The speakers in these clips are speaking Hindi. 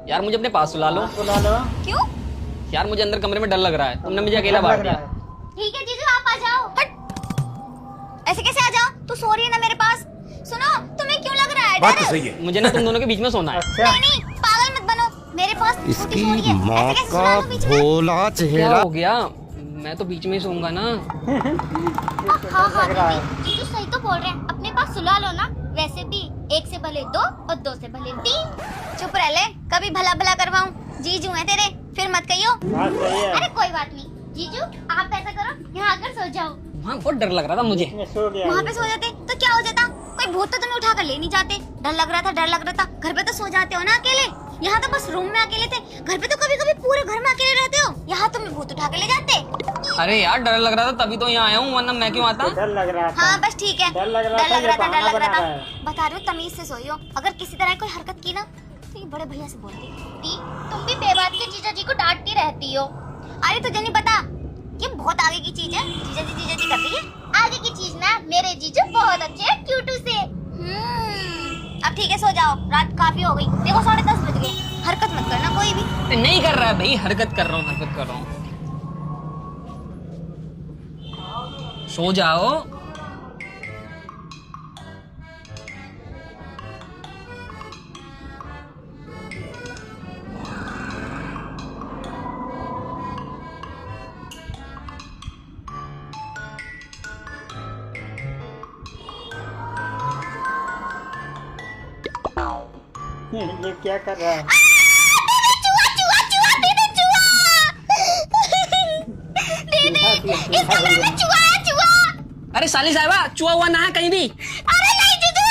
यार मुझे अपने पास सुला लो। सुला लो। क्यों? यार मुझे अंदर कमरे में डर लग रहा है, तुमने मुझे अकेला बांट दिया। ठीक है जीजू आप आ जाओ। हट। ऐसे कैसे आ जाओ? तू सो रही है ना मेरे पास। सुनो तुम्हें क्यों लग रहा है बात डर? तो सही है। मुझे ना तुम दोनों के बीच में सोना है। अच्छा नहीं पागल मत बनो, मेरे पास छोटी इसकी सोनी है। माँ ऐसे कैसे का सुला दूं बीच में? भोला क्या चेहरा। हो गया? मैं तो बीच में ही सोऊंगा ना। हाँ दीदी जीजू सही तो बोल रहे हैं, अपने पास सुला लो ना। वैसे भी एक से भले दो और दो से भले तीन। चुप रह ले, कभी भला भला करवाऊं। जीजू है तेरे, फिर मत कहियो। बात सही है। अरे कोई बात नहीं जीजू, आप ऐसा करो यहाँ आकर सो जाओ। वहाँ बहुत डर लग रहा था मुझे। मैं सो गया। वहाँ पे सो जाते तो क्या हो जाता? कोई भूत तो तुम्हें उठा कर ले नहीं जाते। डर लग रहा था। घर पे तो सो जाते हो ना अकेले। यहाँ तो बस रूम में अकेले थे, घर पे तो कभी कभी पूरे घर में अकेले रहते हो। यहाँ तुम्हें भूत उठा के ले जाते। अरे यार डर लग रहा था तभी तो यहाँ आया हूँ, वरना मैं क्यों आता? डर लग रहा था। हाँ बस ठीक है। डर लग रहा था, ये बहाना बना रहा है। बता रही हूँ तमीज से सोइयो। अगर किसी तरह कोई हरकत की ना तो ये बड़े भैया से बोलती दी, तुम भी बेबात के जीजा जी को डांटती रहती हो। अरे तुझे नहीं पता, ये बहुत आगे की चीज है। जीजा जी करती है। आगे की चीज ना, मेरे जीजू बहुत अच्छे हैं क्यूटू से। अब ठीक है सो जाओ, रात काफी हो गई। देखो 10:30 बज गए। हरकत मत करना कोई भी। नहीं कर रहा है भाई, हरकत कर रहा हूँ। सो जाओ। ये क्या कर रहा है? अरे साली साहिबा, चुहा हुआ ना है कहीं भी। अरे नहीं जीजू,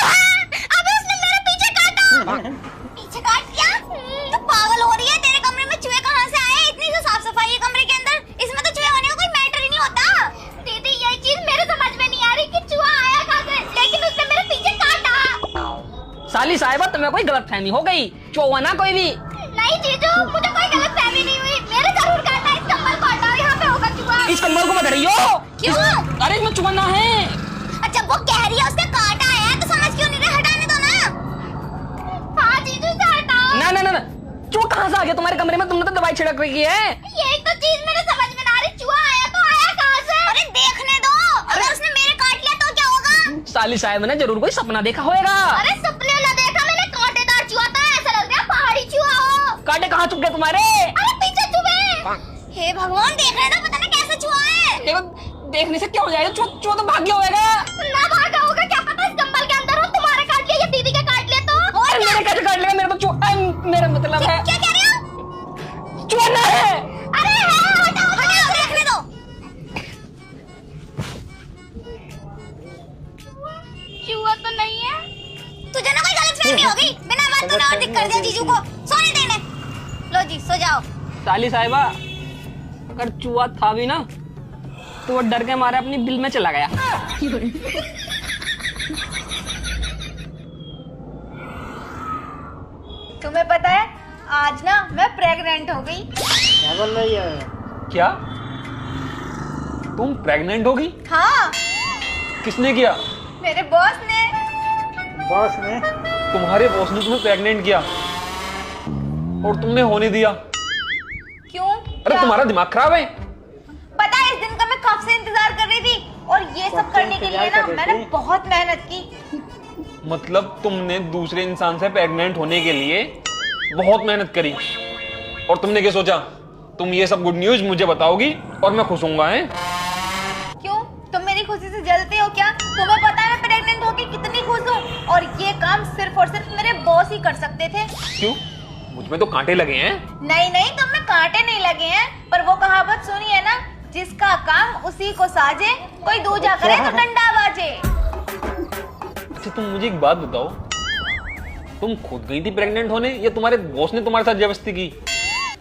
अबे उसने मेरा पीछे काटा। पीछे काट दिया? तू पागल हो रही है? तेरे कमरे में चूहे कहाँ से आए? इतनी तो साफ सफाई है कमरे के अंदर, इसमें तो चूहे होने का कोई मैटर ही नहीं होता। दीदी ये चीज मेरे समझ में नहीं आ रही कि चूहा आया कहाँ से, लेकिन उसने मेरे पीछे काटा। साली साहिबा तुम्हें कोई गलतफहमी हो गई, चुहा हुआ ना कोई भी। नहीं जीजू, मुझे कोई गलतफहमी नहीं हुई। मेरे जरूर काटा, इस कंबल को हटाओ, यहाँ पे होगा चूहा। इस कंबल को मत हटाइयो। क्यों? अरे इसमें चुहा ना है। अच्छा वो कह रही है उसका काटा है तो समझ क्यों नहीं रहे? हटाने दो ना। हाँ जीजू से हटाओ। ना चुहा कहाँ से आ गया तुम्हारे कमरे में? तुमने तो दवाई छिड़क रखी है। यही तो चीज मेरे समझ में ना आ रही। चूहा आया तो आया कहाँ से? अरे देखने दो, अगर उसने मेरे काट लिया तो क्या होगा? साली साहिब ने जरूर कोई सपना देखा होगा। अरे सपने ना देखा मैंने, कांटेदार चूहा था। ऐसा लग रहा है पहाड़ी चूहा हो। कांटे कहाँ चुप गए तुम्हारे? अरे पीछे चूहे। हे भगवान, देखने दो, पता नहीं कैसे चूहा है। देखो देखने से क्या हो जाएगा? चुहा तो भाग गया होगा। ना भागा होगा, क्या पता इस कंबल के अंदर हो। तुम्हारे काट लिया या दीदी के काट लिया तो? और क्या? मेरे कैसे काट लेगा? मेरा तो चुहा, मेरा मतलब है क्या कह रहे हो? चुहा ना है। अरे है, हटाओ देखने दो। चूहा तो नहीं है। तुझे ना कोई गलतफहमी हो गई। बिना बात तो नाटक कर दिया जीजू को सोने देने। लो जी सो जाओ। साली साहिबा, अगर चूहा था भी ना तो वो डर के मारे अपनी बिल में चला गया। तुम्हें पता है आज ना मैं प्रेग्नेंट हो गई। क्या बोल रही है? क्या तुम प्रेग्नेंट होगी? हाँ किसने किया? मेरे बॉस ने। बॉस ने? तुम्हारे बॉस ने तुम्हें प्रेग्नेंट किया और तुमने होने दिया? क्यों? अरे तुम्हारा दिमाग खराब है। पता है इस दिन का मैं कब से इंतजार कर रही थी, और ये सब करने के लिए ना मैंने बहुत मेहनत की। मतलब तुमने दूसरे इंसान से प्रेग्नेंट होने के लिए बहुत मेहनत करी और तुमने क्या सोचा तुम ये सब गुड न्यूज मुझे बताओगी और मैं खुश होऊंगा? हैं? क्यों तुम मेरी खुशी से जलते हो क्या? तुम्हें पता है मैं प्रेग्नेंट होके कितनी खुश हूँ, और ये काम सिर्फ और सिर्फ मेरे बॉस ही कर सकते थे। क्यों? मुझमें तो कांटे लगे हैं। नहीं तुम में कांटे नहीं लगे हैं, पर वो कहावत सुनी है ना, जिसका काम उसी को साजे, कोई दूजा करे तो डंडा बाजे। अच्छा तुम मुझे एक बात बताओ, तुम खुद गई थी प्रेग्नेंट होने या तुम्हारे बॉस ने तुम्हारे साथ जबरदस्ती की?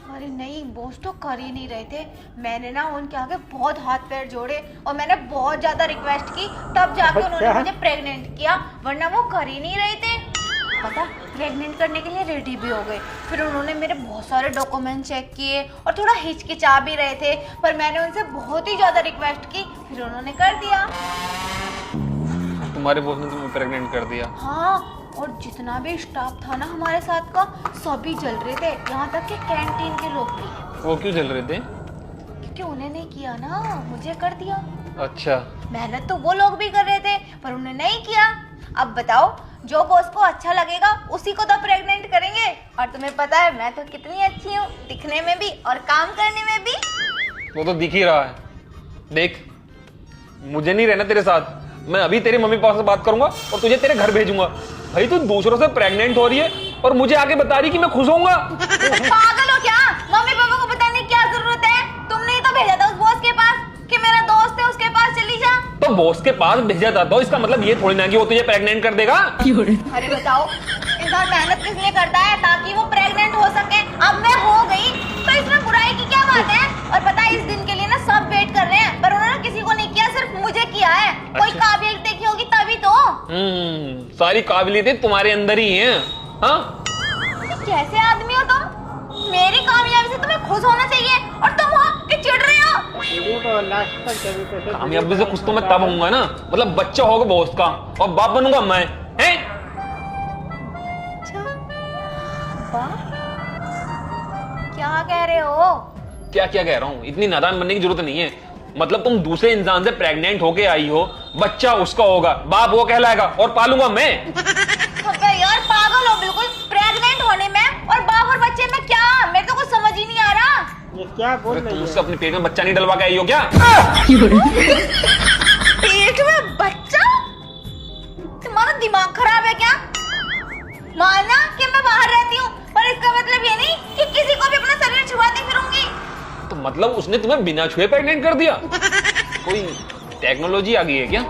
अरे नहीं, बॉस तो कर ही नहीं रहे थे। मैंने ना उनके आगे बहुत हाथ पैर जोड़े और मैंने बहुत ज्यादा रिक्वेस्ट की, तब जाके उन्होंने मुझे प्रेग्नेंट किया, वरना वो कर ही नहीं रहे थे। पता प्रेग्नेंट करने के लिए रेडी भी हो गए। फिर उन्होंने मेरे बहुत सारे डॉक्यूमेंट चेक किए और थोड़ा हिचकिचा भी रहे थे, पर मैंने उनसे बहुत ही ज्यादा रिक्वेस्ट की, फिर उन्होंने कर दिया। तुम्हारे बॉस ने तुम्हें प्रेग्नेंट कर दिया? हाँ, और जितना भी स्टाफ था ना हमारे साथ का, सभी जल रहे थे, यहाँ तक कि कैंटीन के लोग भी। वो क्यों चल रहे थे? क्योंकि उन्हें नहीं किया ना, मुझे कर दिया। अच्छा। मेहनत तो वो लोग भी कर रहे थे पर उन्हें नहीं किया। अब बताओ, जो बॉस को अच्छा लगेगा उसी को तो प्रेग्नेंट करेंगे। और तुम्हें पता है मैं तो कितनी अच्छी हूँ, दिखने में भी और काम करने में भी। वो तो दिख ही रहा है। देख, मुझे नहीं रहना तेरे साथ। मैं अभी तेरे मम्मी पापा से बात करूंगा और तुझे तेरे घर भेजूंगा। भाई तू दूसरों से प्रेग्नेंट हो रही है और मुझे आके बता रही कि मैं खुश होऊंगा। पागल हो क्या? मम्मी पापा को बताने की क्या जरूरत है? तुमने ही तो भेजा था उस बॉस के पास कि मेरा दोस्त है, उसके पास चली जा। तो बॉस के पास भेजा था तो इसका मतलब ये थोड़ी ना कि वो तुझे प्रेग्नेंट कर देगा। अरे बताओ, इंसान मेहनत किस लिए करता है? ताकि वो प्रेग्नेंट हो सके। अब मैं हो गई तो इसमें बुराई की क्या बात है? और पता है, इस दिन के लिए ना सब वेट कर रहे हैं पर उन्होंने किसी को नहीं किया, सिर्फ मुझे किया है। कोई काबिलियत देखी होगी तभी तो। सारी काबिलियतें तुम्हारे अंदर ही हैं। हाँ? कैसे आदमी हो तुम? मेरी कामयाबी से तुम्हें खुश होना चाहिए और तुम हो कि चिढ़ रहे हो। देखो लास्ट तक जब तक कामयाबी से खुश तो मैं तब होऊंगा ना, मतलब बच्चा होगा बॉस का और बाप बनूंगा मैं। हैं? क्या कह रहे हो? क्या क्या कह रहा हूँ? इतनी नादान बनने की जरूरत नहीं है। मतलब तुम दूसरे इंसान से प्रेग्नेंट होके आई हो, बच्चा उसका होगा, बाप वो कहलाएगा और पालूंगा मैं। अबे यार, पागल हो बिल्कुल। प्रेग्नेंट होने में और बाप और बच्चे में क्या? मेरे तो कुछ समझ ही नहीं आ रहा। ये क्या बोल तुम रही उससे है? अपने पेट में बच्चा नहीं डलवा के आई हो क्या? पेट में बच्चा? तुम्हारा दिमाग खराब है क्या? माना कि मैं बाहर रहती हूँ पर इसका मतलब ये नहीं कि किसी को भी अपना शरीर छुआती फिरूंगी। तो मतलब उसने तुम्हें बिना छुए प्रेग्नेंट कर दिया? कोई टेक्नोलॉजी आ गई है क्या?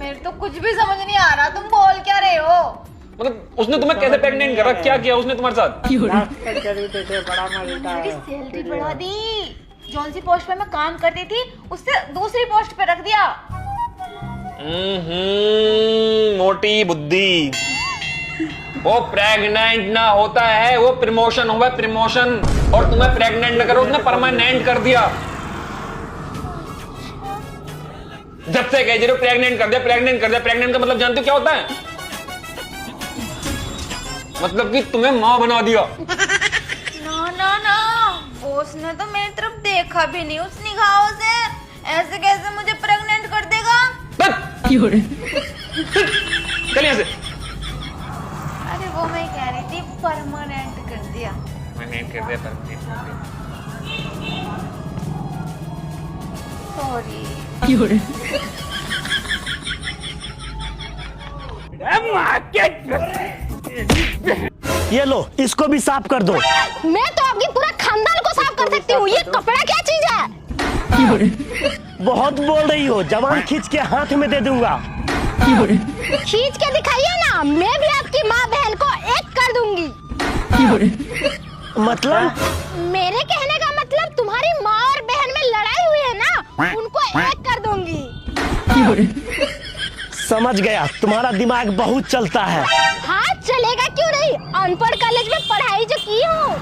मेरे तो कुछ भी समझ नहीं आ रहा, तुम बोल क्या रहे हो? मतलब उसने तुम्हें कैसे प्रेग्नेंट करा? क्या किया उसने तुम्हारे साथ? लास्ट तक जरूर देखे बड़ा मिलता मेरी है। सैलरी बढ़ा दी। जौन सी पोस्ट पे मैं काम करती थी उससे दूसरी पोस्ट पे रख दिया। मोटी बुद्धि। वो प्रेग्नेंट ना होता है, वो प्रमोशन हुआ, प्रमोशन। और तुम्हें प्रेग्नेंट न करो, उसने परमानेंट कर दिया। जब से कह रहे प्रेग्नेंट कर दिया, प्रेग्नेंट कर दिया। प्रेग्नेंट का मतलब जानते हो क्या होता है? मतलब कि तुम्हें मां बना दिया। ना ना ना, बॉस ने तो मेरी तरफ देखा भी नहीं उस निगाहों से। ऐसे कैसे मुझे प्रेग्नेंट कर देगा? चल यहाँ से। अरे वो मैं कह रही थी परमानेंट कर दिया। परमानेंट कर दिया, परमानेंट कर दिया। सॉरी। ये लो, इसको भी साफ कर दो। मैं तो आपकी पूरा खानदान को साफ कर सकती हूँ। ये कपड़ा क्या चीज है? बहुत बोल रही हो, जवान खींच के हाथ में दे दूंगा। खींच के दिखाइए ना, मैं भी आपकी माँ बहन को एक कर दूंगी। मतलब? मेरे कहने का मतलब तुम्हारी माँ और बहन में लड़ाई हुई है ना, उनको एक कर दूंगी। समझ गया, तुम्हारा दिमाग बहुत चलता है। हाँ चलेगा क्यों नहीं, अनपढ़ कॉलेज में पढ़ाई जो की हूँ।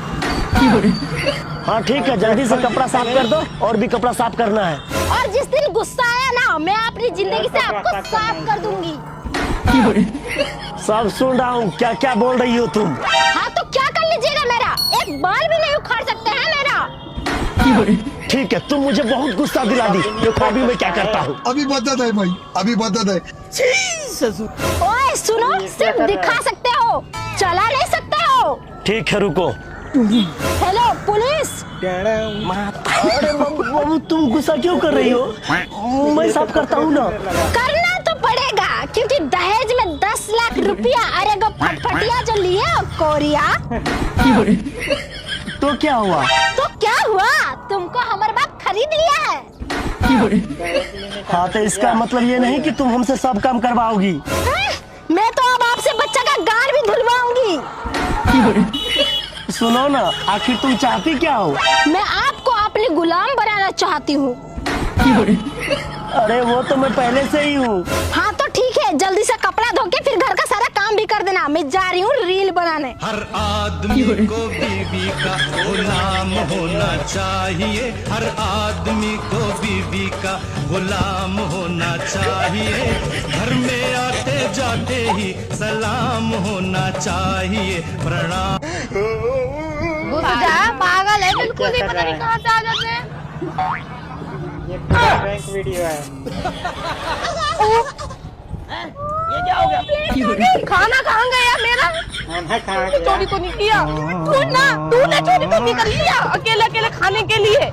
हाँ ठीक है, जल्दी से कपड़ा साफ कर दो। और भी कपड़ा साफ करना है। और जिस दिन गुस्सा आया ना, मैं अपनी जिंदगी से आपको साफ कर दूंगी। सब सुन रहा हूँ, क्या क्या बोल रही हो तुम? हाँ तो क्या कर लीजिएगा, मेरा एक बाल भी नहीं उखाड़ सकते हैं मेरा। ठीक है, तुम मुझे बहुत गुस्सा दिला दी। देखो अभी मैं क्या करता हूँ। अभी बदत है भाई, अभी बदत है। ओए सुनो, सिर्फ दिखा सकते हो, चला नहीं सकते हो। ठीक है, रुको। Hello police. अरे बाबू, तुम गुस्सा क्यों कर रही हो? मैं साफ करता हूँ ना। करना तो पड़ेगा क्योंकि दहेज में 10 लाख रुपया अरे गो फटफटिया जो लिए हो कोरिया। तो क्या हुआ? तो क्या हुआ, तुमको हमारे बाप खरीद लिया है। हाँ तो इसका मतलब ये नहीं कि तुम हमसे सब काम करवाओगी। मैं तो अब आपसे बच्चा का गाल भी धुलवाऊंगी। सुनो ना, आखिर तुम चाहती क्या हो? मैं आपको अपनी गुलाम बनाना चाहती हूँ। अरे वो तो मैं पहले से ही हूँ। हाँ तो ठीक है, जल्दी से कपड़ा धो के फिर घर का सारा काम भी कर देना। मैं जा रही हूँ रील बनाने। हर आदमी को बीवी का गुलाम होना चाहिए। हर आदमी को बीवी का गुलाम होना चाहिए। घर में आते जाते ही सलाम होना चाहिए, प्रणाम। घुस जा, पागल है बिल्कुल ही, पता नहीं कहाँ से आ जाते हैं। ये प्रैंक वीडियो है। ये क्या हो गया? खाना कहाँ गया मेरा? खाना खा चोरी तो नहीं किया? तूने चोरी तो नहीं कर लिया अकेले अकेले खाने के लिए?